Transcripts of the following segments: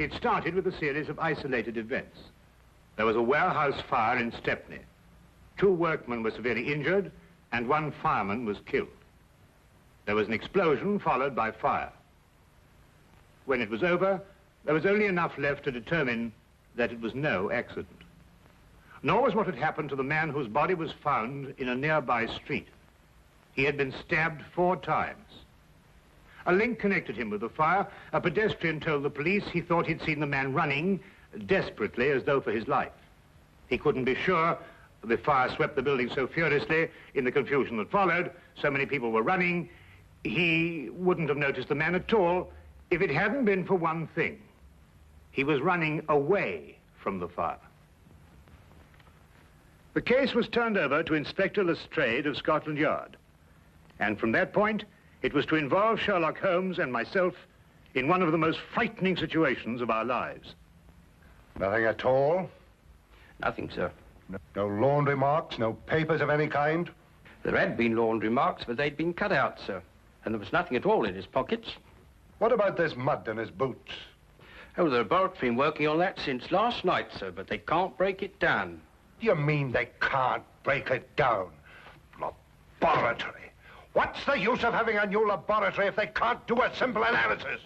It started with a series of isolated events. There was a warehouse fire in Stepney. 2 workmen were severely injured, and 1 fireman was killed. There was an explosion followed by fire. When it was over, there was only enough left to determine that it was no accident. Nor was what had happened to the man whose body was found in a nearby street. He had been stabbed 4 times. A link connected him with the fire. A pedestrian told the police he thought he'd seen the man running desperately as though for his life. He couldn't be sure. The fire swept the building so furiously in the confusion that followed. So many people were running. He wouldn't have noticed the man at all if it hadn't been for one thing. He was running away from the fire. The case was turned over to Inspector Lestrade of Scotland Yard. And from that point, it was to involve Sherlock Holmes and myself in one of the most frightening situations of our lives. Nothing at all? Nothing, sir. No laundry marks, no papers of any kind? There had been laundry marks, but they'd been cut out, sir. And there was nothing at all in his pockets. What about this mud in his boots? Oh, the laboratory have been working on that since last night, sir, but they can't break it down. You mean they can't break it down? Laboratory? What's the use of having a new laboratory if they can't do a simple analysis?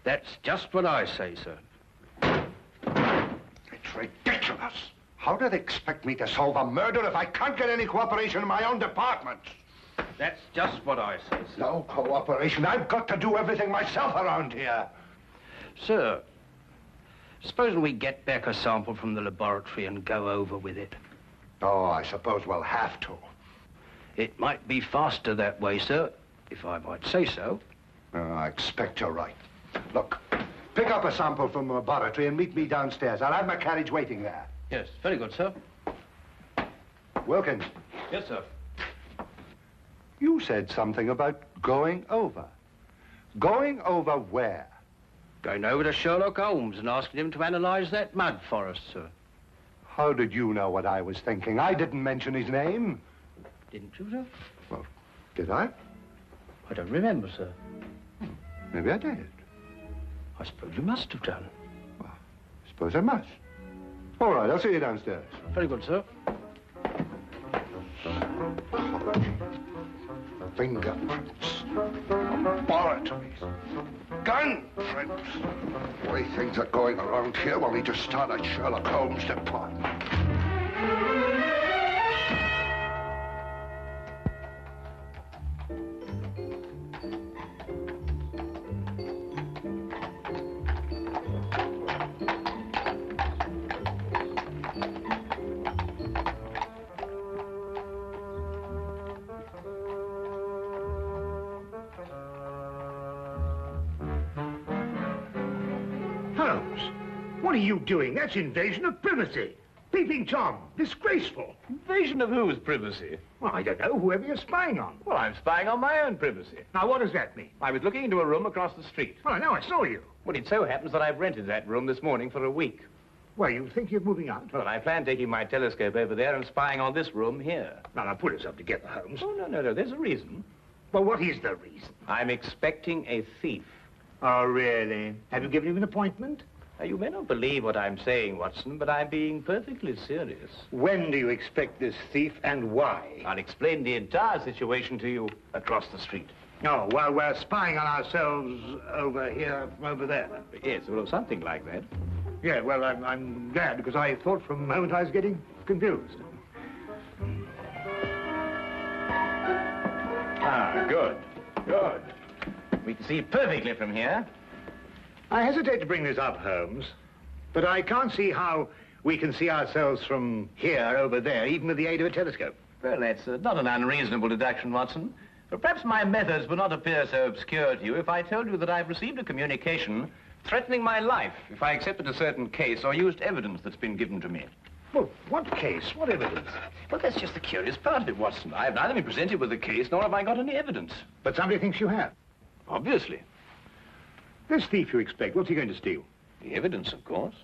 That's just what I say, sir. It's ridiculous. How do they expect me to solve a murder if I can't get any cooperation in my own department? That's just what I say, sir. No cooperation. I've got to do everything myself around here. Sir, supposing we get back a sample from the laboratory and go over with it. Oh, I suppose we'll have to. It might be faster that way, sir, if I might say so. I expect you're right. Look, pick up a sample from the laboratory and meet me downstairs. I'll have my carriage waiting there. Yes, very good, sir. Wilkins. Yes, sir. You said something about going over. Going over where? Going over to Sherlock Holmes and asking him to analyze that mud for us, sir. How did you know what I was thinking? I didn't mention his name. Didn't you, sir? Well, did I? I don't remember, sir. Maybe I did. I suppose you must have done. Well, I suppose I must. All right, I'll see you downstairs. Very good, sir. Fingerprints. Laboratories. Gun prints. The way things are going around here, we'll need to start a Sherlock Holmes department. Holmes, what are you doing? That's invasion of privacy. Peeping Tom, disgraceful. Invasion of whose privacy? Well, I don't know, whoever you're spying on. Well, I'm spying on my own privacy. Now, what does that mean? I was looking into a room across the street. Well, I know, I saw you. Well, it so happens that I've rented that room this morning for a week. Well, you think you're moving out? Well, I plan taking my telescope over there and spying on this room here. Now, put us up together, Holmes. Oh, no, there's a reason. Well, what is the reason? I'm expecting a thief. Oh, really? Have you given him an appointment? Now, you may not believe what I'm saying, Watson, but I'm being perfectly serious. When do you expect this thief and why? I'll explain the entire situation to you across the street. Oh, while we're spying on ourselves over here, over there. Yes, well, something like that. Yeah, well, I'm glad, because I thought for a moment I was getting confused. Ah, good. We can see perfectly from here. I hesitate to bring this up, Holmes, but I can't see how we can see ourselves from here over there, even with the aid of a telescope. Well, that's not an unreasonable deduction, Watson. But perhaps my methods would not appear so obscure to you if I told you that I've received a communication threatening my life if I accepted a certain case or used evidence that's been given to me. Well, what case? What evidence? Well, that's just the curious part of it, Watson. I've neither been presented with a case, nor have I got any evidence. But somebody thinks you have. Obviously. This thief you expect, what's he going to steal? The evidence, of course.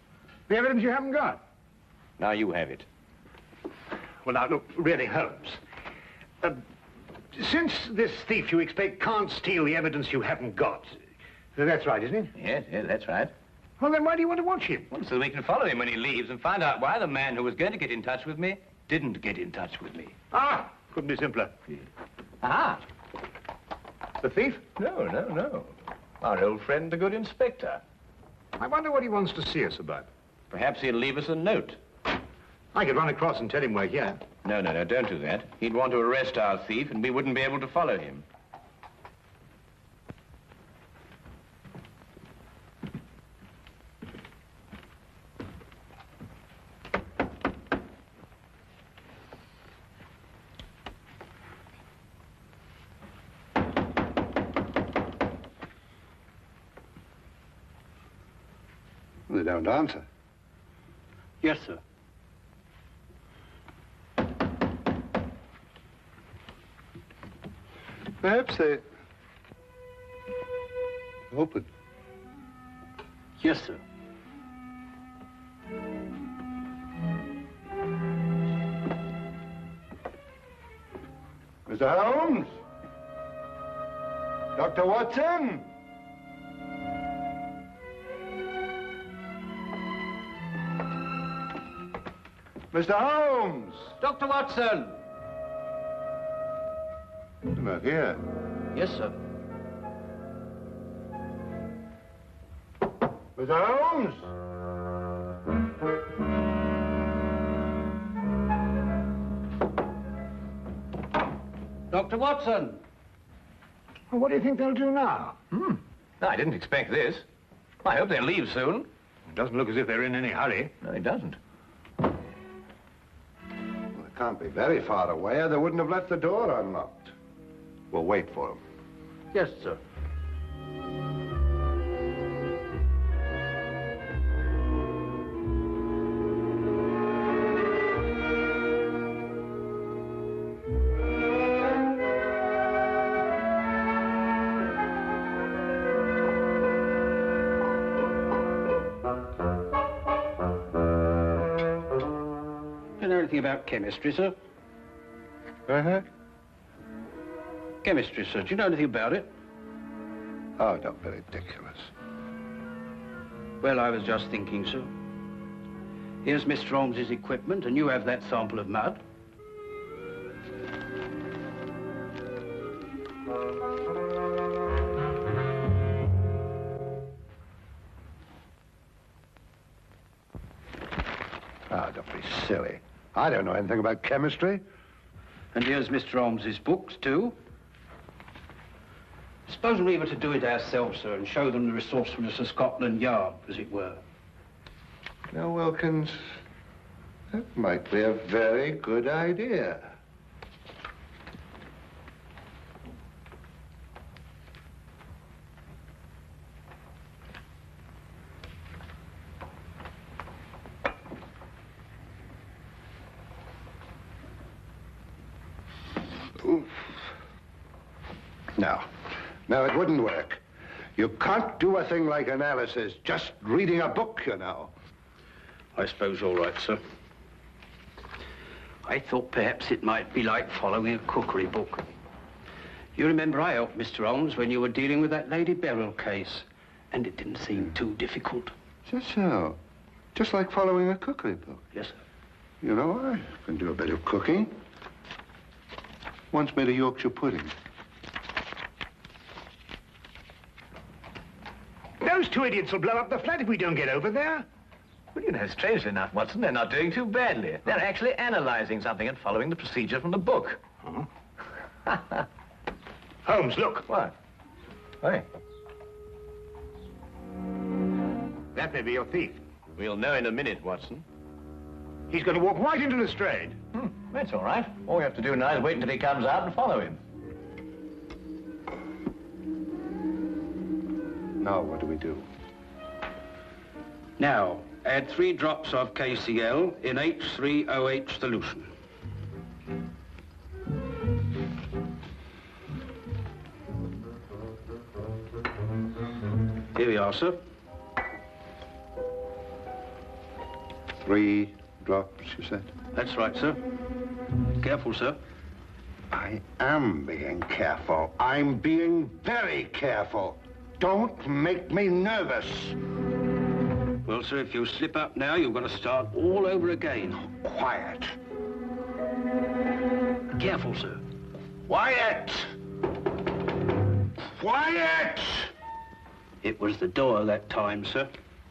The evidence you haven't got? Now you have it. Well, now, look, really, Holmes. Since this thief you expect can't steal the evidence you haven't got, that's right, isn't it? Yes, that's right. Well, then why do you want to watch him? Well, so we can follow him when he leaves and find out why the man who was going to get in touch with me didn't get in touch with me. Ah, couldn't be simpler. Ah. The thief? No. Our old friend, the good inspector. I wonder what he wants to see us about. Perhaps he'll leave us a note. I could run across and tell him we're here. No, don't do that. He'd want to arrest our thief, and we wouldn't be able to follow him. They don't answer. Yes, sir. Perhaps they... Open. Yes, sir. Mr. Holmes? Dr. Watson? Mr. Holmes! Dr. Watson! You're not here. Yes, sir. Mr. Holmes! Dr. Watson! Well, what do you think they'll do now? No, I didn't expect this. I hope they'll leave soon. It doesn't look as if they're in any hurry. No, it doesn't. Well, it can't be very far away, or they wouldn't have left the door unlocked. We'll wait for them. Yes, sir. Do you know anything about chemistry, sir? Uh-huh. Chemistry, sir. Do you know anything about it? Oh, don't be ridiculous. Well, I was just thinking, sir. Here's Mr. Holmes's equipment, and you have that sample of mud. Ah, don't be silly. I don't know anything about chemistry. And here's Mr. Holmes's books, too. Suppose we were to do it ourselves, sir, and show them the resourcefulness of Scotland Yard, as it were. Now, Wilkins, that might be a very good idea. Oof. No, it wouldn't work. You can't do a thing like analysis just reading a book, you know. I suppose you're right, sir. I thought perhaps it might be like following a cookery book. You remember I helped Mr. Holmes when you were dealing with that Lady Beryl case, and it didn't seem too difficult. Just so. Just like following a cookery book. Yes, sir. You know, I can do a bit of cooking. Once made a Yorkshire pudding. Those two idiots will blow up the flat if we don't get over there. Well, you know, strangely enough, Watson, they're not doing too badly. They're actually analyzing something and following the procedure from the book. Huh? Holmes, look. What? Hey. That may be your thief. We'll know in a minute, Watson. He's going to walk right into Lestrade. That's all right. All we have to do now is wait until he comes out and follow him. Now, what do we do? Now, add 3 drops of KCl in H3OH solution. Here we are, sir. 3 drops, you said? That's right, sir. Careful, sir. I am being careful. I'm being very careful. Don't make me nervous. Well, sir, if you slip up now, you've got to start all over again. Quiet. Careful, sir. Quiet! Quiet! It was the door that time, sir.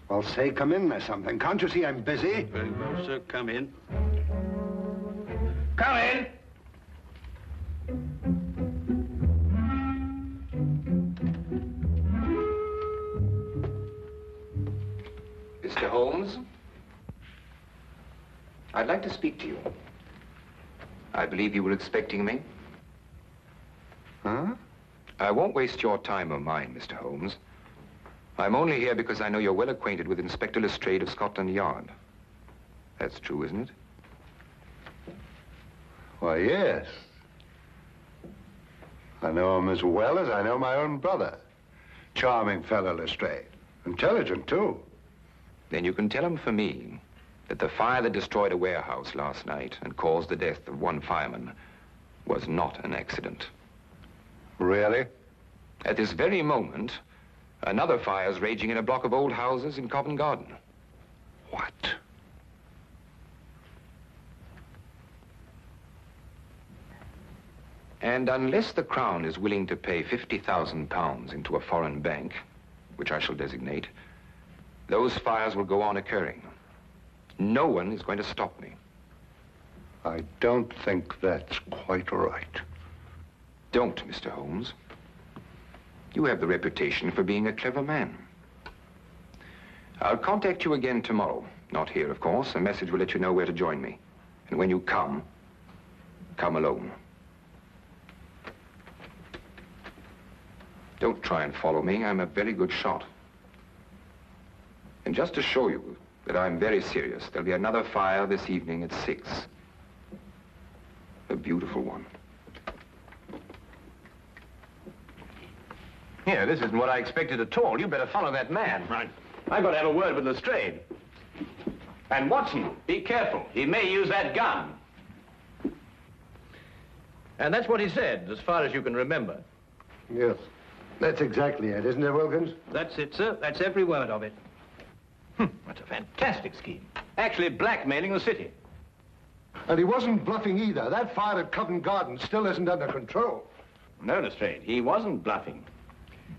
Well, say, come in or something. Can't you see I'm busy? Very well, sir. Come in. Come in. Mr. Holmes, I'd like to speak to you. I believe you were expecting me. Huh? I won't waste your time or mine, Mr. Holmes. I'm only here because I know you're well acquainted with Inspector Lestrade of Scotland Yard. That's true, isn't it? Why, yes. I know him as well as I know my own brother. Charming fellow, Lestrade. Intelligent, too. Then you can tell him for me that the fire that destroyed a warehouse last night and caused the death of one fireman was not an accident. Really? At this very moment, another fire is raging in a block of old houses in Covent Garden. What? And unless the Crown is willing to pay £50,000 into a foreign bank, which I shall designate, those fires will go on occurring. No one is going to stop me. I don't think that's quite right. Don't, Mr. Holmes. You have the reputation for being a clever man. I'll contact you again tomorrow. Not here, of course. A message will let you know where to join me. And when you come alone. Don't try and follow me. I'm a very good shot. And just to show you that I'm very serious, there'll be another fire this evening at 6. A beautiful one. Here, this isn't what I expected at all. You better follow that man. Right. I've got to have a word with Lestrade. And Watson, be careful. He may use that gun. And that's what he said, as far as you can remember. Yes. That's exactly it, isn't it, Wilkins? That's it, sir. That's every word of it. That's a fantastic scheme. Actually blackmailing the city. And he wasn't bluffing either. That fire at Covent Garden still isn't under control. No, Lestrade, he wasn't bluffing.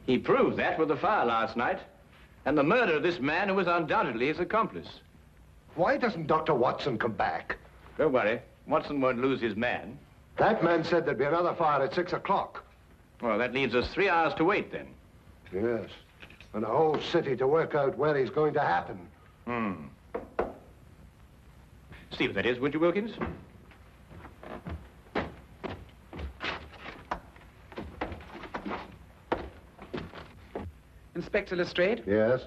He proved that with the fire last night, and the murder of this man who was undoubtedly his accomplice. Why doesn't Dr. Watson come back? Don't worry, Watson won't lose his man. That man said there'd be another fire at 6 o'clock. Well, that leaves us 3 hours to wait, then. Yes. And a whole city to work out where he's going to happen. See what that is, would you, Wilkins? Inspector Lestrade, Yes?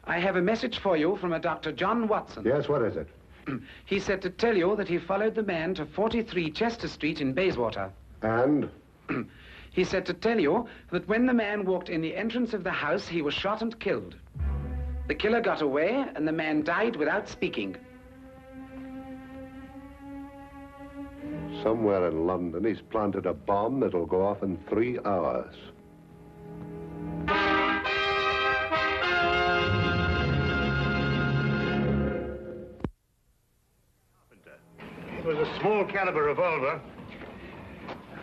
I have a message for you from a Dr. John Watson. Yes, what is it? He said to tell you that he followed the man to 43 Chester Street in Bayswater. And? He said to tell you that when the man walked in the entrance of the house, he was shot and killed. The killer got away, and the man died without speaking. Somewhere in London, he's planted a bomb that'll go off in 3 hours. It was a small caliber revolver.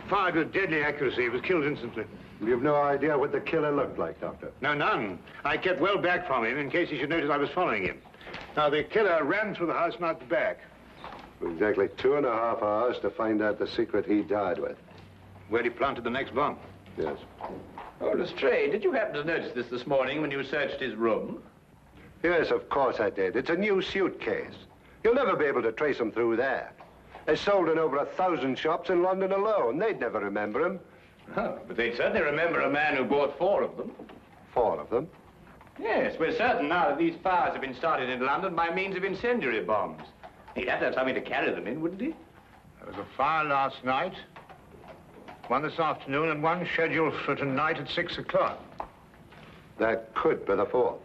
Fired with deadly accuracy. He was killed instantly. You've no idea what the killer looked like, Doctor? No, none. I kept well back from him in case he should notice I was following him. Now, the killer ran through the house and out the back. Exactly 2.5 hours to find out the secret he died with. Where he planted the next bomb. Yes. Oh, Lestrade, did you happen to notice this morning when you searched his room? Yes, of course I did. It's a new suitcase. You'll never be able to trace him through there. It's sold in over 1,000 shops in London alone. They'd never remember him. Oh, but they'd certainly remember a man who bought 4 of them. 4 of them? Yes, we're certain now that these fires have been started in London by means of incendiary bombs. He'd have to have something to carry them in, wouldn't he? There was a fire last night, one this afternoon, and one scheduled for tonight at 6 o'clock. That could be the 4th.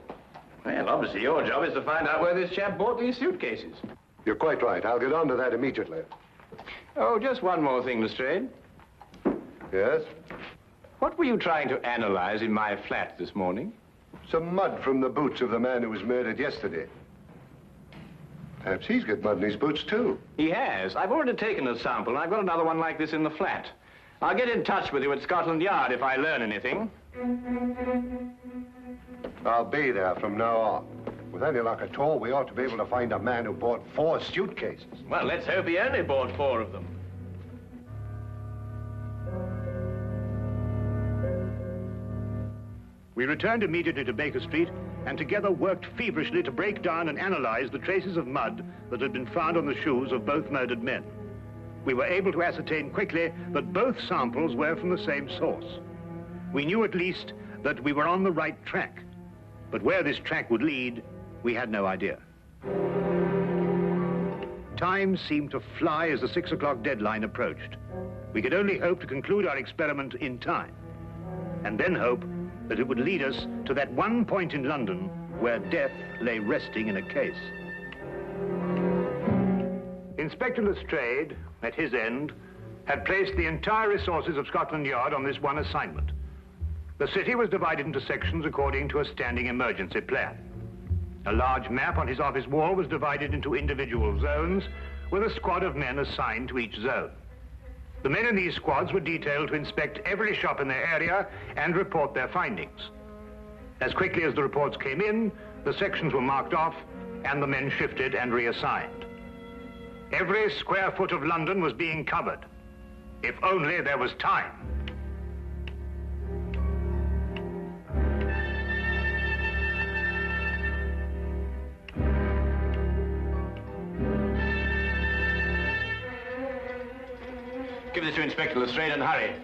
Well, obviously your job is to find out where this chap bought these suitcases. You're quite right. I'll get on to that immediately. Oh, just one more thing, Lestrade. Yes? What were you trying to analyze in my flat this morning? Some mud from the boots of the man who was murdered yesterday. Perhaps he's got mud in his boots, too. He has. I've already taken a sample, and I've got another one like this in the flat. I'll get in touch with you at Scotland Yard if I learn anything. I'll be there from now on. With any luck at all, we ought to be able to find a man who bought 4 suitcases. Well, let's hope he only bought 4 of them. We returned immediately to Baker Street and together worked feverishly to break down and analyze the traces of mud that had been found on the shoes of both murdered men. We were able to ascertain quickly that both samples were from the same source. We knew at least that we were on the right track, but where this track would lead, we had no idea. Time seemed to fly as the 6 o'clock deadline approached. We could only hope to conclude our experiment in time, and then hope that it would lead us to that one point in London where death lay resting in a case. Inspector Lestrade, at his end, had placed the entire resources of Scotland Yard on this one assignment. The city was divided into sections according to a standing emergency plan. A large map on his office wall was divided into individual zones, with a squad of men assigned to each zone. The men in these squads were detailed to inspect every shop in their area and report their findings. As quickly as the reports came in, the sections were marked off and the men shifted and reassigned. Every square foot of London was being covered, if only there was time. Give this to Inspector Lestrade and hurry.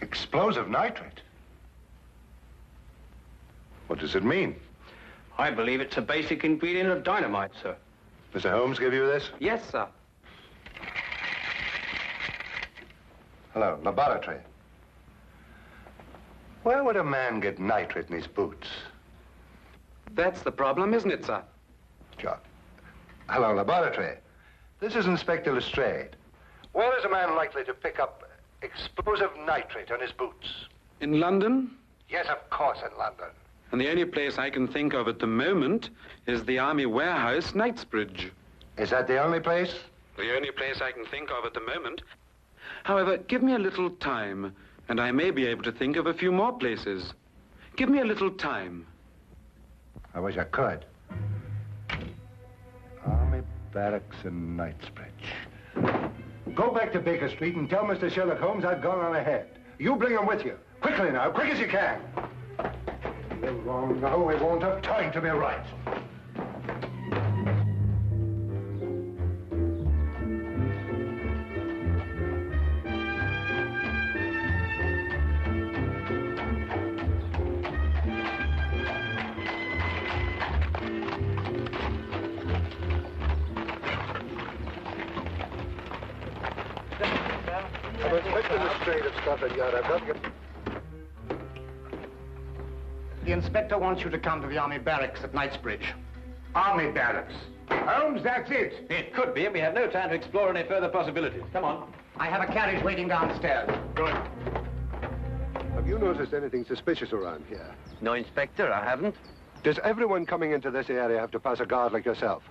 Explosive nitrate? What does it mean? I believe it's a basic ingredient of dynamite, sir. Mr. Holmes give you this? Yes, sir. Hello, laboratory. Where would a man get nitrate in his boots? That's the problem, isn't it, sir? Sure. Hello, laboratory. This is Inspector Lestrade. Where is a man likely to pick up explosive nitrate on his boots? In London? Yes, of course, in London. And the only place I can think of at the moment is the Army Warehouse, Knightsbridge. Is that the only place? The only place I can think of at the moment. However, give me a little time, and I may be able to think of a few more places. Give me a little time. I wish I could. Army Barracks in Knightsbridge. Go back to Baker Street and tell Mr. Sherlock Holmes I've gone on ahead. You bring him with you. Quickly now, quick as you can. You're wrong now. We won't have time to be right. I'm Inspector Lestrade of Scotland Yard. I've got to get... The inspector wants you to come to the Army Barracks at Knightsbridge. Army Barracks? Holmes, that's it. It could be, and we have no time to explore any further possibilities. Come on. I have a carriage waiting downstairs. Good. Have you noticed anything suspicious around here? No, Inspector, I haven't. Does everyone coming into this area have to pass a guard like yourself?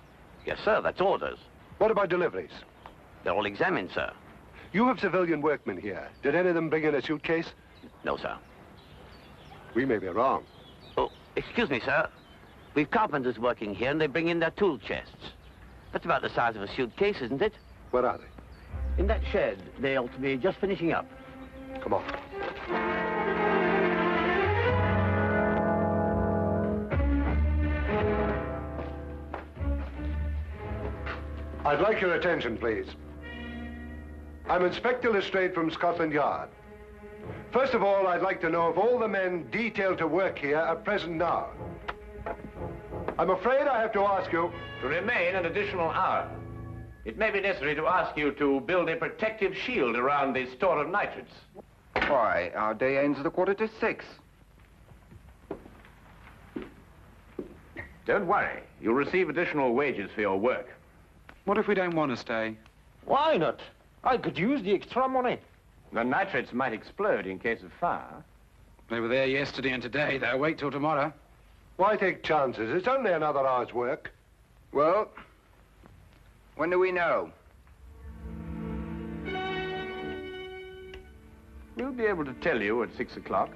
Yes, sir, that's orders. What about deliveries? They're all examined, sir. You have civilian workmen here. Did any of them bring in a suitcase? No, sir. We may be wrong. Oh, excuse me, sir. We've carpenters working here, and they bring in their tool chests. That's about the size of a suitcase, isn't it? Where are they? In that shed. They ought to be just finishing up. Come on. I'd like your attention, please. I'm Inspector Lestrade from Scotland Yard. First of all, I'd like to know if all the men detailed to work here are present now. I'm afraid I have to ask you. To remain an additional hour. It may be necessary to ask you to build a protective shield around the store of nitrates. Why, our day ends at 6:15. Don't worry. You'll receive additional wages for your work. What if we don't want to stay? Why not? I could use the extra money. The nitrates might explode in case of fire. They were there yesterday and today. They'll wait till tomorrow. Why take chances? It's only another hour's work. Well, when do we know? We'll be able to tell you at 6 o'clock.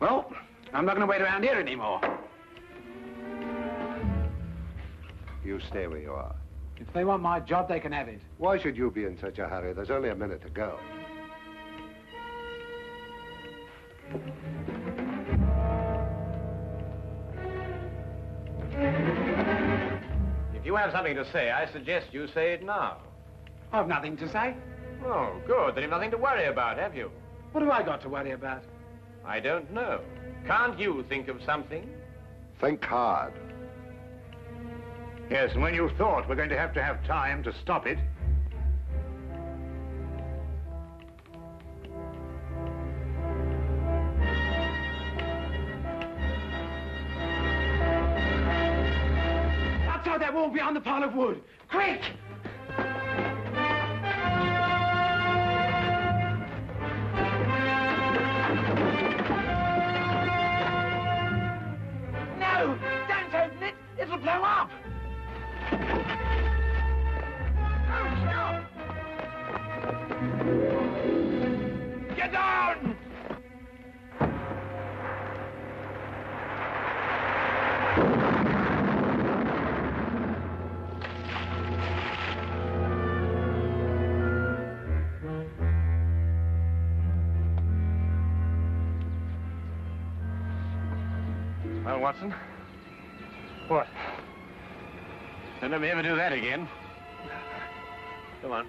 Well, I'm not going to wait around here anymore. You stay where you are. If they want my job, they can have it. Why should you be in such a hurry? There's only a minute to go. If you have something to say, I suggest you say it now. I've nothing to say. Oh, good. Then you've nothing to worry about, have you? What have I got to worry about? I don't know. Can't you think of something? Think hard. Yes, and when you thought we're going to have time to stop it, outside that wall behind the pile of wood. Quick! No! Don't open it! It'll blow up! Oh, stop! Get down! Well, Watson? What? Don't let me ever do that again. Come on.